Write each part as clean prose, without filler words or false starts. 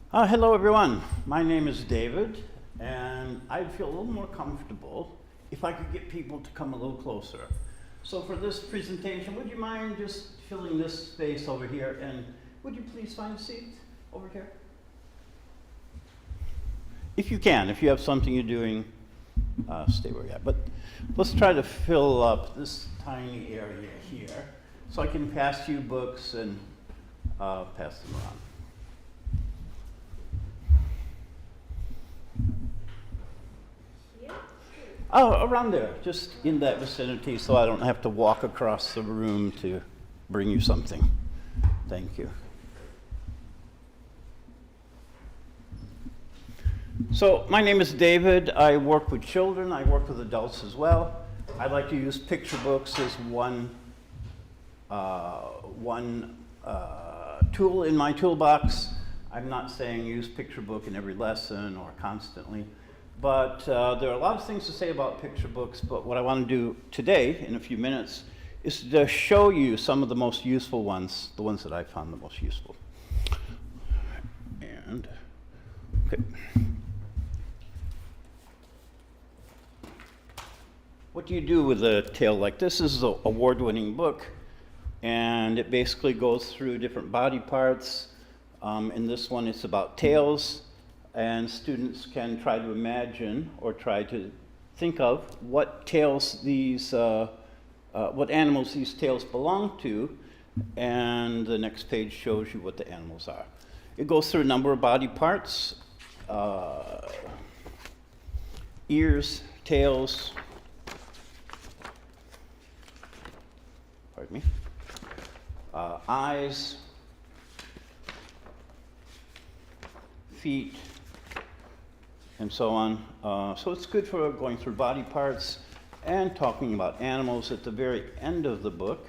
Hello everyone, my name is David, and I'd feel a little more comfortable if I could get people to come a little closer. So for this presentation, would you mind just filling this space over here, and would you please find a seat over here? If you can, if you have something you're doing, stay where you're at. But let's try to fill up this tiny area here so I can pass you books and pass them around. Oh, around there, just in that vicinity, so I don't have to walk across the room to bring you something. Thank you. So, my name is David. I work with children. I work with adults as well. I like to use picture books as one tool in my toolbox. I'm not saying use picture book in every lesson or constantly. But there are a lot of things to say about picture books, but what I want to do today, in a few minutes, is to show you some of the most useful ones, the ones that I found the most useful. And, okay. What do you do with a tale like this? This is an award-winning book, and it basically goes through different body parts. In this one, it's about tails. And students can try to imagine or try to think of what tails these, what animals these tails belong to, and the next page shows you what the animals are. It goes through a number of body parts, ears, tails, pardon me, eyes, feet, and so on. So it's good for going through body parts and talking about animals. At the very end of the book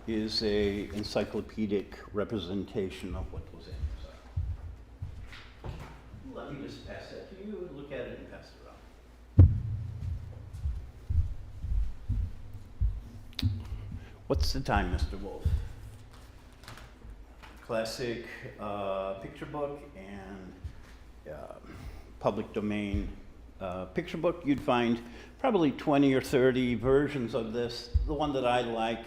is a encyclopedic representation of what those animals are. Let me just pass that to you, look at it and pass it around. What's the time, Mr. Wolf? Classic picture book and public domain picture book. You'd find probably 20 or 30 versions of this. The one that I like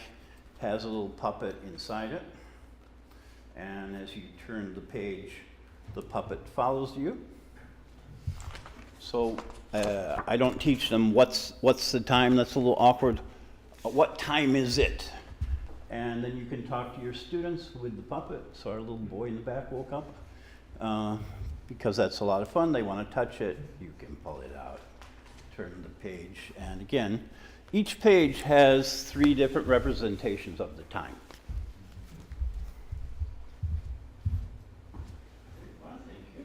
has a little puppet inside it. And as you turn the page, the puppet follows you. So I don't teach them what's the time. That's a little awkward. What time is it? And then you can talk to your students with the puppet. So our little boy in the back woke up. Because that's a lot of fun. They want to touch it. You can pull it out, turn the page. And again, each page has 3 different representations of the time. Thank you.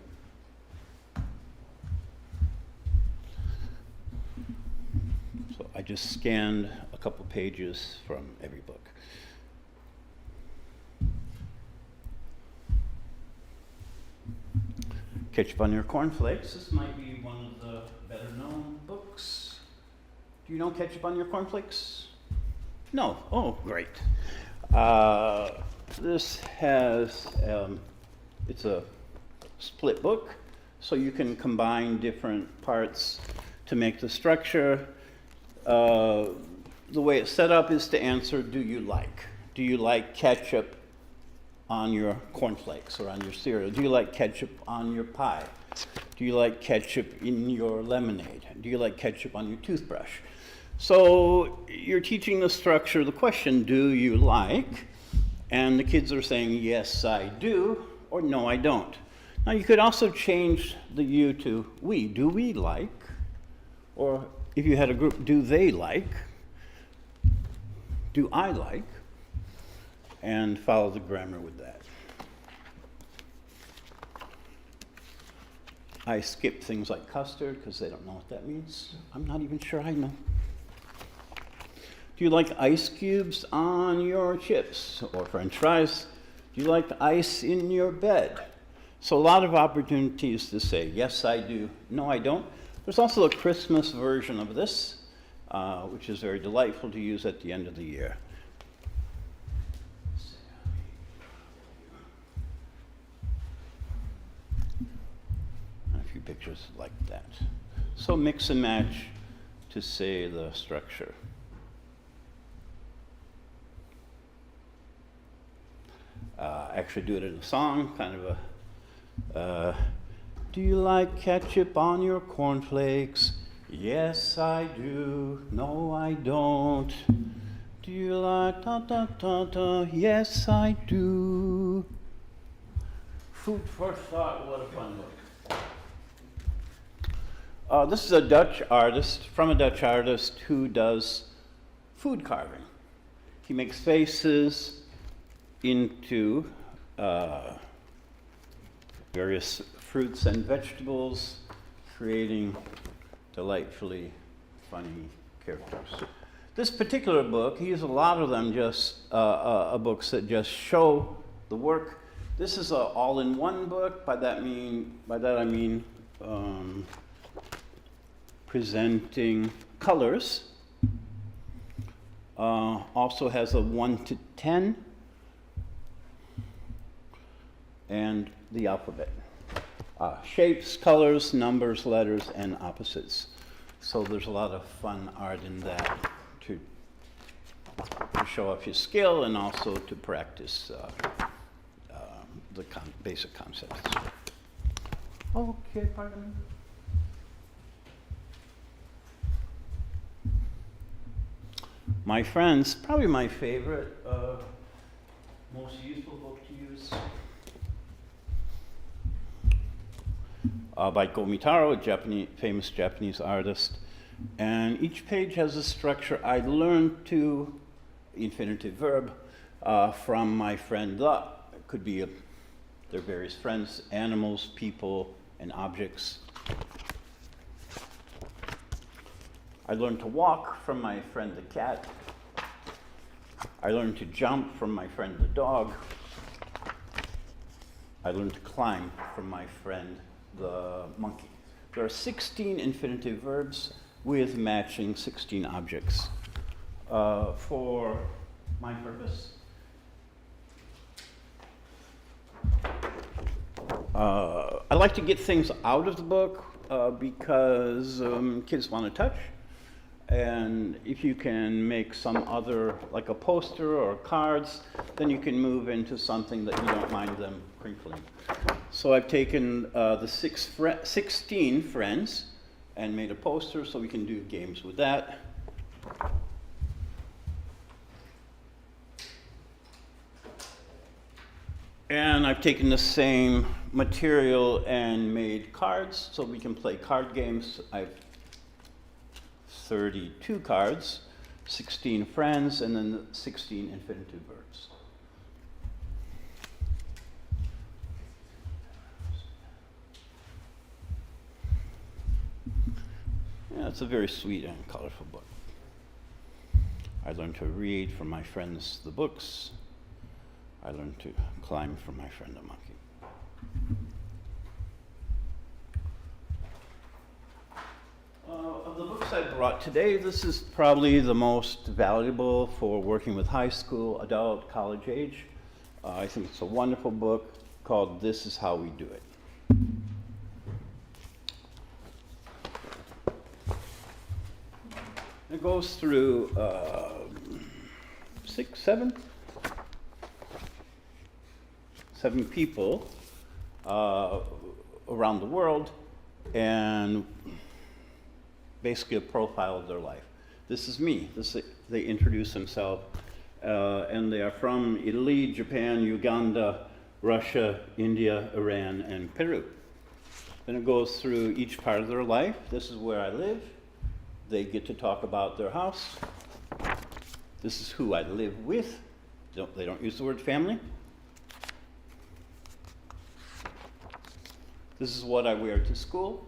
So I just scanned a couple pages from every book. Ketchup on Your Cornflakes. This might be one of the better known books. Do you know Ketchup on Your Cornflakes? No? Oh, great. This has, it's a split book, so you can combine different parts to make the structure. The way it's set up is to answer, do you like? Do you like ketchup on your cornflakes or on your cereal? Do you like ketchup on your pie? Do you like ketchup in your lemonade? Do you like ketchup on your toothbrush? So you're teaching the structure, the question, do you like? And the kids are saying, yes, I do, or no, I don't. Now you could also change the you to we. Do we like? Or if you had a group, do they like? Do I like? And follow the grammar with that. I skip things like custard because they don't know what that means. I'm not even sure I know. Do you like ice cubes on your chips or French fries? Do you like ice in your bed? So a lot of opportunities to say, yes, I do, no, I don't. There's also a Christmas version of this, which is very delightful to use at the end of the year. pictures like that. So mix and match to say the structure. Actually do it in a song, kind of a, do you like ketchup on your cornflakes? Yes, I do. No, I don't. Do you like da da da da? Yes, I do. Food for thought, what a fun book. This is a Dutch artist, from a Dutch artist who does food carving. He makes faces into various fruits and vegetables, creating delightfully funny characters. This particular book, he has a lot of them just books that just show the work. This is an all-in-one book. By that I mean presenting colors. Also has a 1 to 10 and the alphabet. Shapes, colors, numbers, letters, and opposites. So there's a lot of fun art in that to show off your skill and also to practice the basic concepts. Okay, pardon me. My friends, probably my favorite, most useful book to use. By Gomitaro, a famous Japanese artist. And each page has a structure I learned to infinitive verb from my friend the. It could be their various friends, animals, people, and objects. I learned to walk from my friend the cat. I learned to jump from my friend the dog. I learned to climb from my friend the monkey. There are 16 infinitive verbs with matching 16 objects. For my purpose, I like to get things out of the book because kids want to touch. And if you can make some other, like a poster or cards, then you can move into something that you don't mind them crinkling. So I've taken the 16 friends and made a poster so we can do games with that. And I've taken the same material and made cards so we can play card games. I've 32 cards, 16 friends, and then 16 infinitive verbs. Yeah, it's a very sweet and colorful book. I learned to read from my friends the books. I learned to climb from my friend the monkey. Of the books I brought today, this is probably the most valuable for working with high school, adult, college age. I think it's a wonderful book called This Is How We Do It. It goes through 7 people around the world, and basically a profile of their life. This is me. They introduce themselves, and they are from Italy, Japan, Uganda, Russia, India, Iran, and Peru. Then it goes through each part of their life. This is where I live. They get to talk about their house. This is who I live with. They don't use the word family. This is what I wear to school,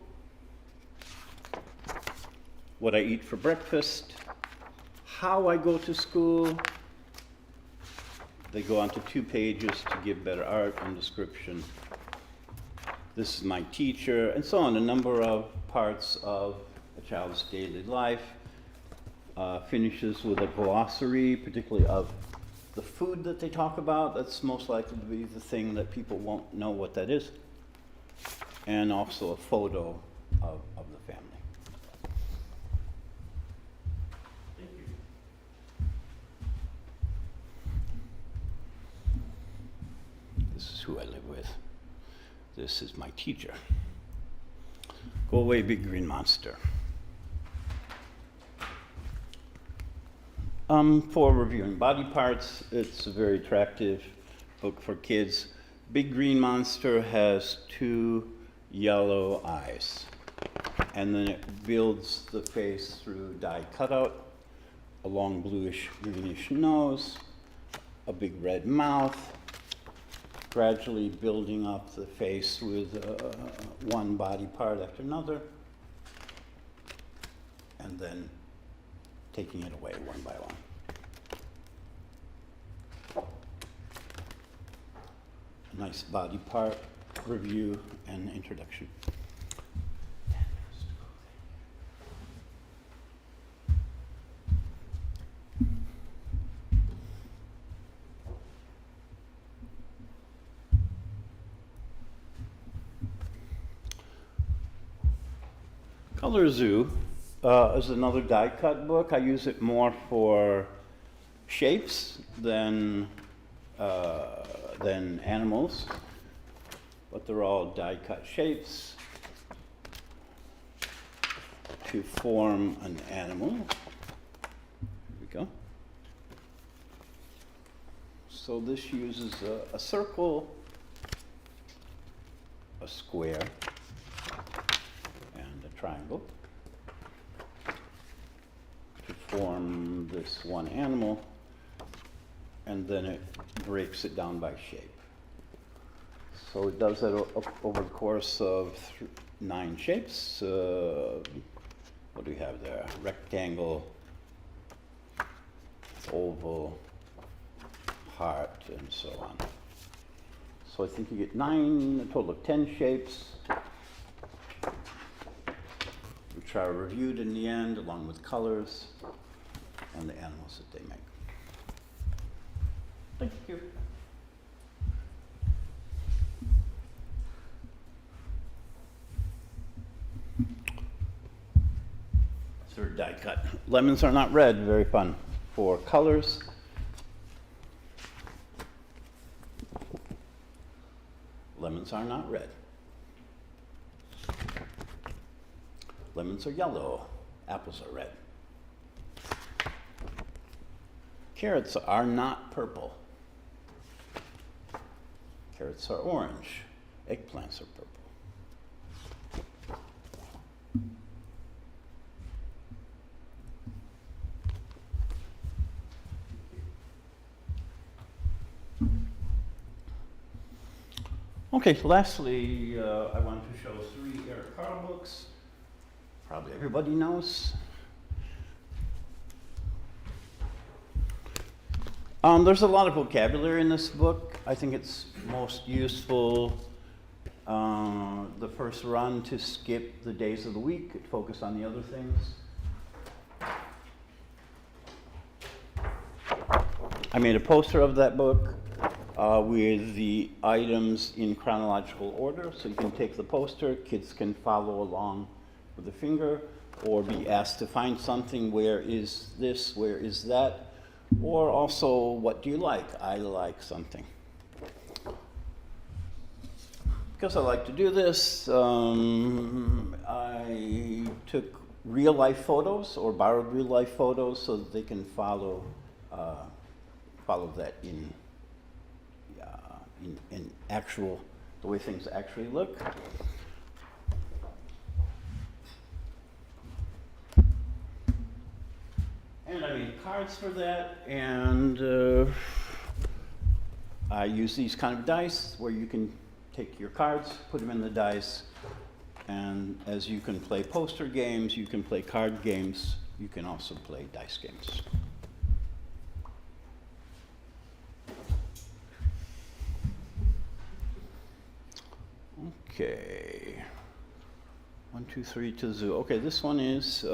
what I eat for breakfast, how I go to school. They go on to 2 pages to give better art and description. This is my teacher, and so on, a number of parts of a child's daily life. Finishes with a glossary, particularly of the food that they talk about. That's most likely to be the thing that people won't know what that is. and also a photo of the family. Thank you. This is who I live with. This is my teacher. Go away, big green monster. For reviewing body parts, it's a very attractive book for kids. Big green monster has 2 yellow eyes, and then it builds the face through die cutout, a long bluish greenish nose, a big red mouth, gradually building up the face with one body part after another, and then taking it away one by one. A nice body part review and introduction. Color Zoo is another die cut book. I use it more for shapes than animals, but they're all die cut shapes to form an animal. Here we go. So this uses a circle, a square, and a triangle to form this one animal, and then it breaks it down by shape. So it does that over the course of 9 shapes. What do we have there? Rectangle, oval, heart, and so on. So I think you get 9, a total of 10 shapes, which are reviewed in the end along with colors and the animals that they make. Thank you. Third die cut. Lemons are not red, very fun. For colors, lemons are not red. Lemons are yellow, apples are red. Carrots are not purple. Carrots are orange. Eggplants are purple. Okay, lastly, I want to show 3 Eric Carle books. Probably everybody knows. There's a lot of vocabulary in this book. I think it's most useful the first run to skip the days of the week, focus on the other things. I made a poster of that book with the items in chronological order, so you can take the poster, kids can follow along with the finger, or be asked to find something, where is this, where is that, or also, what do you like? I like something. Because I like to do this, I took real life photos or borrowed real life photos so that they can follow that in actual, the way things actually look. And I made cards for that, and I use these kind of dice where you can take your cards, put them in the dice, and as you can play poster games, you can play card games, you can also play dice games. Okay, 1, 2, 3 to zoo. Okay, this one is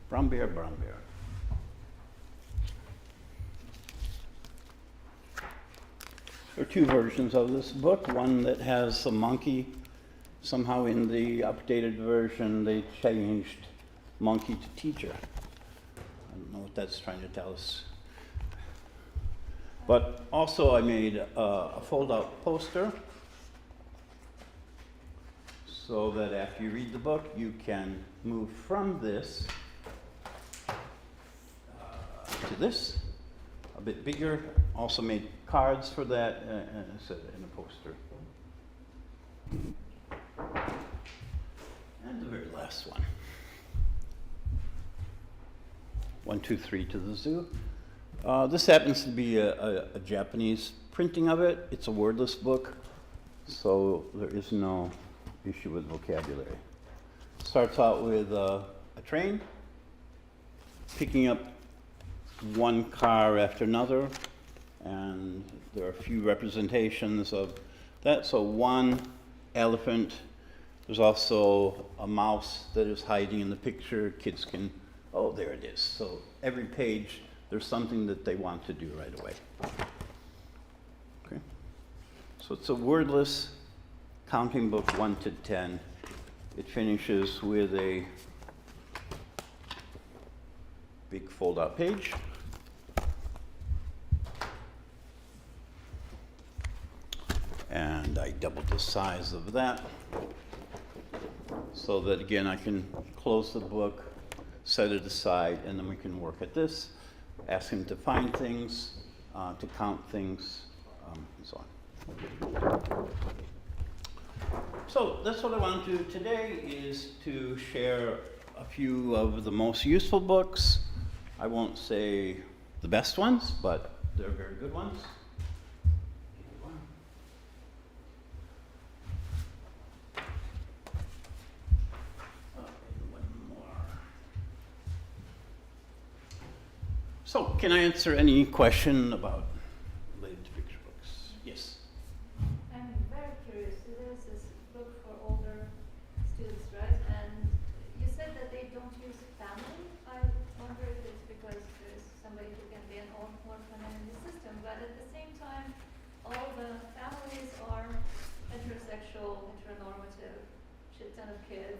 brown bear, brown bear. There are two versions of this book. One that has a monkey. Somehow in the updated version, they changed monkey to teacher. I don't know what that's trying to tell us. But also I made a fold-out poster so that after you read the book, you can move from this to this, a bit bigger. Also made cards for that and a poster. And the very last one. 1, 2, 3 to the zoo. This happens to be a Japanese printing of it. It's a wordless book, so there is no issue with vocabulary. Starts out with a train, picking up one car after another, and there are a few representations of that. So one elephant, there's also a mouse that is hiding in the picture. Kids can, oh, there it is. So every page, there's something that they want to do right away. Okay. So it's a wordless counting book 1 to 10. It finishes with a big fold-out page. And I doubled the size of that so that, again, I can close the book, set it aside, and then we can work at this, ask him to find things, to count things, and so on. So that's what I want to do today, is to share a few of the most useful books. I won't say the best ones, but they're very good ones. So, can I answer any question about related to picture books? Yes. I'm very curious. So there's this book for older students, right? And you said that they don't use family. I wonder if it's because there's somebody who can be an orphan in the system, but at the same time, all the families are heterosexual, heteronormative, shit ton of kids.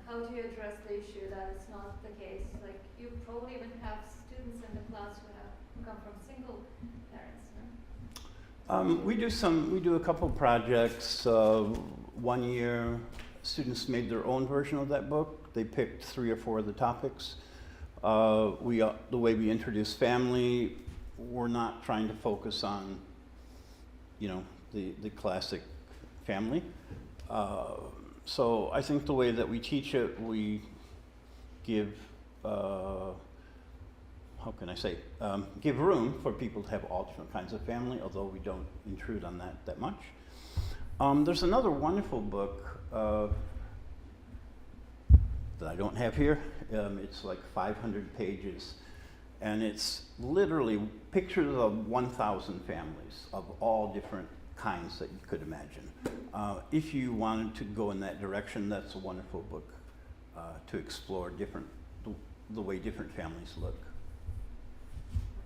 How do you address the issue that it's not the case? Like, you probably even have students in the class who come from single parents, no? We do a couple projects. 1 year, students made their own version of that book. They picked 3 or 4 of the topics. The way we introduce family, we're not trying to focus on, the classic family. So I think the way that we teach it, we give, give room for people to have all different kinds of family, although we don't intrude on that much. There's another wonderful book that I don't have here. It's like 500 pages, and it's literally pictures of 1,000 families of all different kinds that you could imagine. If you wanted to go in that direction, that's a wonderful book to explore the way different families look.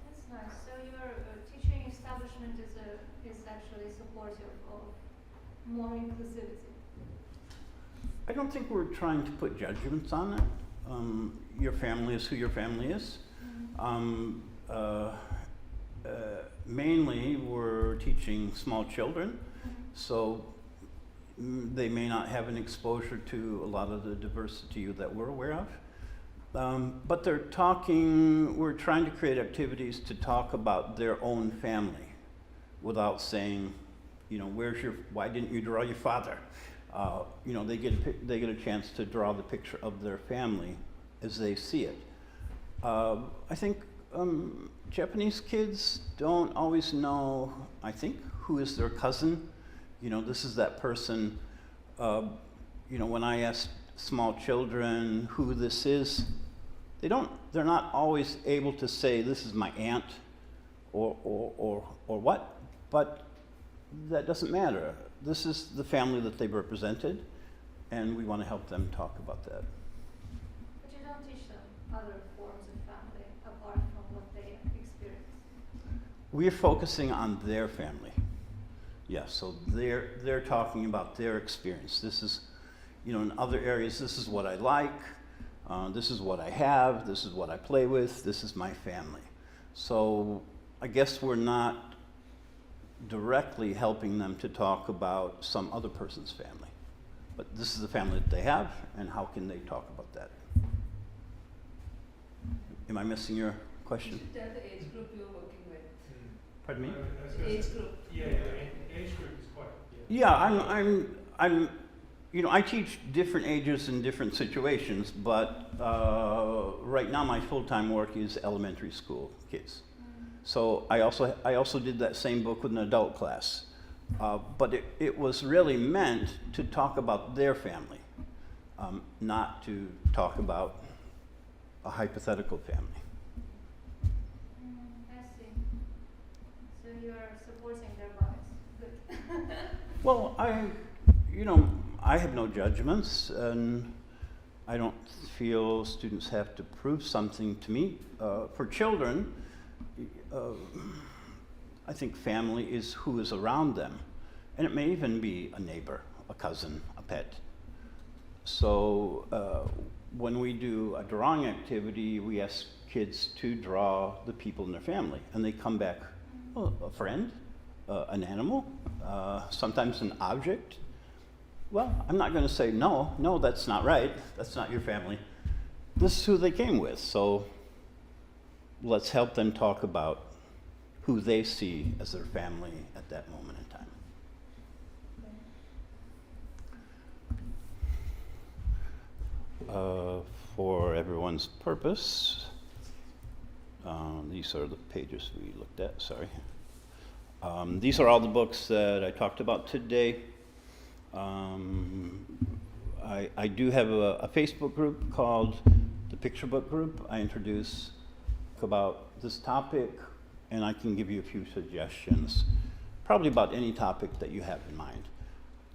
That's nice. So your teaching establishment is actually supportive of more inclusivity. I don't think we're trying to put judgments on it. Your family is who your family is. Mainly, we're teaching small children, so they may not have an exposure to a lot of the diversity that we're aware of. But we're trying to create activities to talk about their own family without saying, why didn't you draw your father? They get a chance to draw the picture of their family as they see it. I think Japanese kids don't always know, who is their cousin. This is that person. When I ask small children who this is, they're not always able to say, this is my aunt or what, but that doesn't matter. This is the family that they've represented, and we want to help them talk about that. But you don't teach them other forms of family apart from what they experience. We're focusing on their family. Yeah, so they're talking about their experience. This is, in other areas, this is what I like, this is what I have, this is what I play with, this is my family. So I guess we're not directly helping them to talk about some other person's family. But this is the family that they have, and how can they talk about that? Am I missing your question? You should tell the age group you're working with. Pardon me? The age group. Yeah, the age group is quite. Yeah, I'm, I teach different ages in different situations, but right now my full-time work is elementary school kids. So I also did that same book with an adult class, but it was really meant to talk about their family, not to talk about a hypothetical family. I see. So you are supporting their bias. Good. Well, I have no judgments, and I don't feel students have to prove something to me. For children, I think family is who is around them, and it may even be a neighbor, a cousin, a pet. So when we do a drawing activity, we ask kids to draw the people in their family, and they come back, a friend, an animal, sometimes an object. Well, I'm not going to say, no, that's not right. That's not your family. This is who they came with. So let's help them talk about who they see as their family at that moment in time. For everyone's purpose, these are the pages we looked at, sorry. These are all the books that I talked about today. I do have a Facebook group called the Picture Book Group. I introduce about this topic, and I can give you a few suggestions, probably about any topic that you have in mind.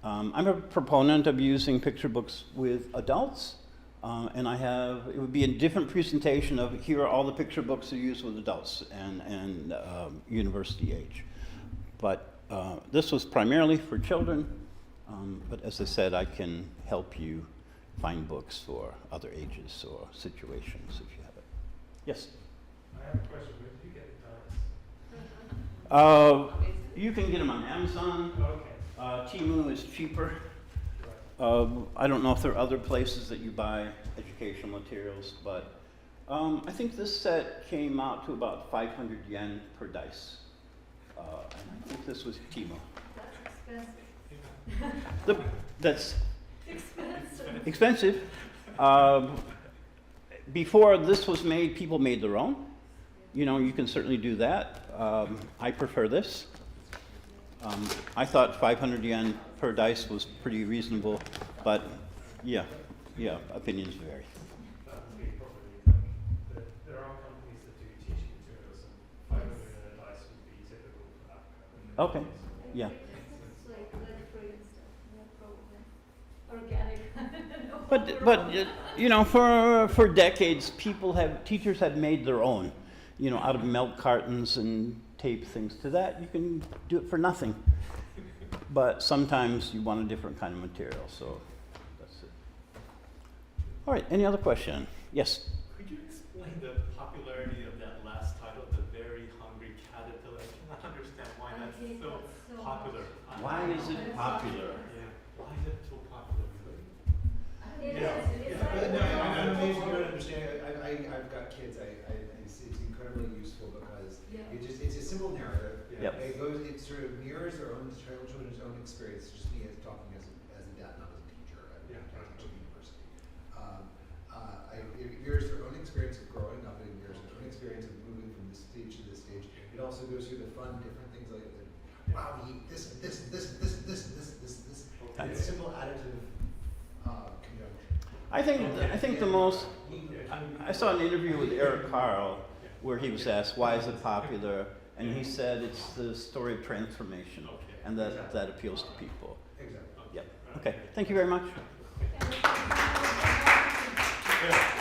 I'm a proponent of using picture books with adults, and it would be a different presentation of here are all the picture books that are used with adults and university age. But this was primarily for children, but as I said, I can help you find books for other ages or situations if you have it. Yes? I have a question. Where did you get the dice? You can get them on Amazon. Okay. Temu is cheaper. Right. I don't know if there are other places that you buy educational materials, but I think this set came out to about 500 yen per dice. And I think this was Temu. That's That's expensive. expensive. Before this was made, people made their own. You can certainly do that. I prefer this. I thought 500 yen per dice was pretty reasonable, but yeah, opinions vary. That would be probably there are companies that do teaching materials, and 500 in a dice would be typical for that. Okay, yeah. It's like lead-free and stuff, yeah, probably. Organic. But for decades, teachers have made their own, out of milk cartons and tape things to that. You can do it for nothing. But sometimes you want a different kind of material, so that's it. All right, any other question? Yes? Could you explain the popularity of that last title, The Very Hungry Caterpillar? I cannot understand why I that's hate so that so popular. Why is it popular? Yeah, why is it so popular? It Yeah. is, it's like. No, I'm amazed you don't understand. I've got kids. It's incredibly useful because Yeah. it's a simple narrative. Yep. It sort of mirrors their own children's own experience. It's just me talking as a dad, not as a teacher. I teach at university. It mirrors their own experience of growing up. It mirrors their own experience of moving from this stage to this stage. It also goes through the fun, different things like wow, we eat this and this and this and this and this and this. Okay. It's simple additive conjunction. I think the most, I saw an interview with Eric Carle where he was asked, why is it popular? And he said it's the story of transformation, and that appeals to people. Exactly. Yep. Okay, thank you very much. And-